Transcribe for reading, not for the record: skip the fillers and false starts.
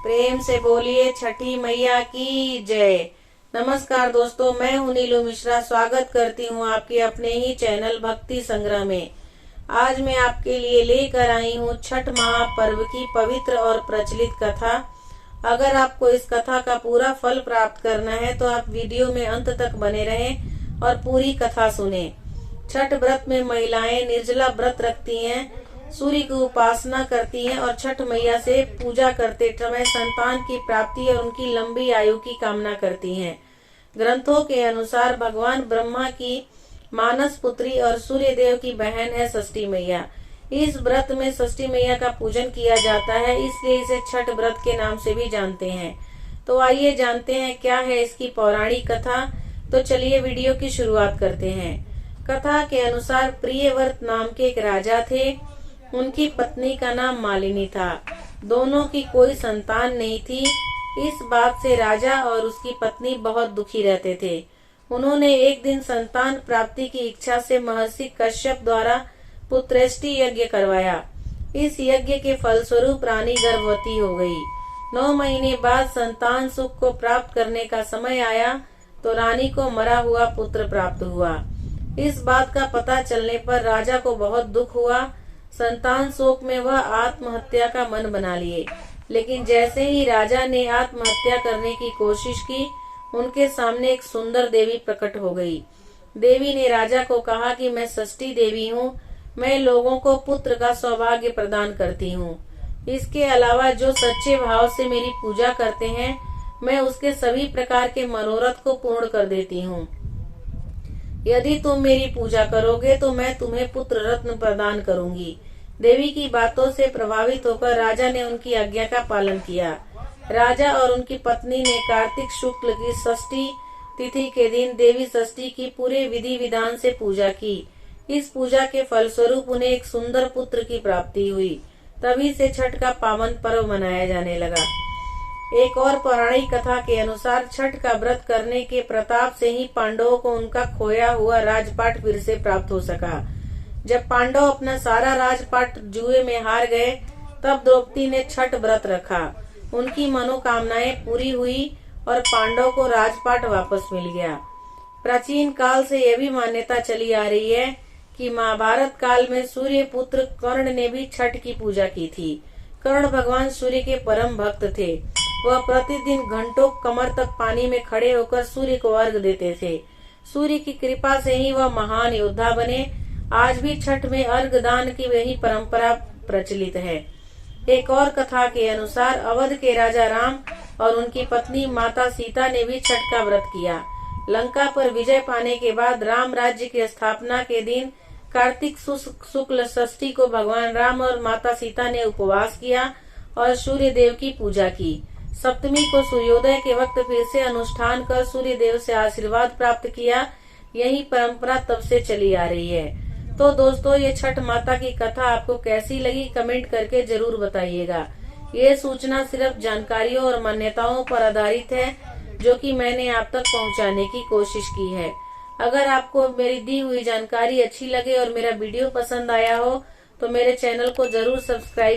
प्रेम से बोलिए छठी मैया की जय। नमस्कार दोस्तों, मैं हूं नीलू मिश्रा। स्वागत करती हूं आपके अपने ही चैनल भक्ति संग्रह में। आज मैं आपके लिए लेकर आई हूं छठ महापर्व की पवित्र और प्रचलित कथा। अगर आपको इस कथा का पूरा फल प्राप्त करना है तो आप वीडियो में अंत तक बने रहें और पूरी कथा सुने। छठ व्रत में महिलाएं निर्जला व्रत रखती हैं, सूर्य की उपासना करती हैं और छठ मैया से पूजा करते समय संतान की प्राप्ति और उनकी लंबी आयु की कामना करती हैं। ग्रंथों के अनुसार भगवान ब्रह्मा की मानस पुत्री और सूर्य देव की बहन है षष्ठी मैया। इस व्रत में षष्ठी मैया का पूजन किया जाता है, इसलिए इसे छठ व्रत के नाम से भी जानते हैं। तो आइए जानते हैं क्या है इसकी पौराणिक कथा। तो चलिए वीडियो की शुरुआत करते हैं। कथा के अनुसार प्रियव्रत नाम के एक राजा थे। उनकी पत्नी का नाम मालिनी था। दोनों की कोई संतान नहीं थी। इस बात से राजा और उसकी पत्नी बहुत दुखी रहते थे। उन्होंने एक दिन संतान प्राप्ति की इच्छा से महर्षि कश्यप द्वारा पुत्रेष्टि यज्ञ करवाया। इस यज्ञ के फलस्वरूप रानी गर्भवती हो गई। 9 महीने बाद संतान सुख को प्राप्त करने का समय आया तो रानी को मरा हुआ पुत्र प्राप्त हुआ। इस बात का पता चलने पर राजा को बहुत दुख हुआ। संतान शोक में वह आत्महत्या का मन बना लिए, लेकिन जैसे ही राजा ने आत्महत्या करने की कोशिश की, उनके सामने एक सुंदर देवी प्रकट हो गई। देवी ने राजा को कहा कि मैं षष्ठी देवी हूँ, मैं लोगों को पुत्र का सौभाग्य प्रदान करती हूँ। इसके अलावा जो सच्चे भाव से मेरी पूजा करते हैं, मैं उसके सभी प्रकार के मनोरथ को पूर्ण कर देती हूँ। यदि तुम मेरी पूजा करोगे तो मैं तुम्हें पुत्र रत्न प्रदान करूंगी। देवी की बातों से प्रभावित होकर राजा ने उनकी आज्ञा का पालन किया। राजा और उनकी पत्नी ने कार्तिक शुक्ल की षष्ठी तिथि के दिन देवी षष्ठी की पूरे विधि विधान से पूजा की। इस पूजा के फलस्वरूप उन्हें एक सुंदर पुत्र की प्राप्ति हुई। तभी से छठ का पावन पर्व मनाया जाने लगा। एक और पौराणिक कथा के अनुसार छठ का व्रत करने के प्रताप से ही पांडवों को उनका खोया हुआ राजपाट फिर से प्राप्त हो सका। जब पांडव अपना सारा राजपाट जुए में हार गए, तब द्रौपदी ने छठ व्रत रखा। उनकी मनोकामनाएं पूरी हुई और पांडव को राजपाट वापस मिल गया। प्राचीन काल से यह भी मान्यता चली आ रही है कि महाभारत काल में सूर्य पुत्र कर्ण ने भी छठ की पूजा की थी। कर्ण भगवान सूर्य के परम भक्त थे। वह प्रतिदिन घंटों कमर तक पानी में खड़े होकर सूर्य को अर्घ देते थे। सूर्य की कृपा से ही वह महान योद्धा बने। आज भी छठ में अर्घ दान की वही परंपरा प्रचलित है। एक और कथा के अनुसार अवध के राजा राम और उनकी पत्नी माता सीता ने भी छठ का व्रत किया। लंका पर विजय पाने के बाद राम राज्य की स्थापना के दिन कार्तिक शुक्ल षष्ठी को भगवान राम और माता सीता ने उपवास किया और सूर्य देव की पूजा की। सप्तमी को सूर्योदय के वक्त फिर से अनुष्ठान कर सूर्य देव से आशीर्वाद प्राप्त किया। यही परंपरा तब से चली आ रही है। तो दोस्तों, ये छठ माता की कथा आपको कैसी लगी कमेंट करके जरूर बताइएगा। ये सूचना सिर्फ जानकारियों और मान्यताओं पर आधारित है, जो कि मैंने आप तक पहुंचाने की कोशिश की है। अगर आपको मेरी दी हुई जानकारी अच्छी लगे और मेरा वीडियो पसंद आया हो तो मेरे चैनल को जरूर सब्सक्राइब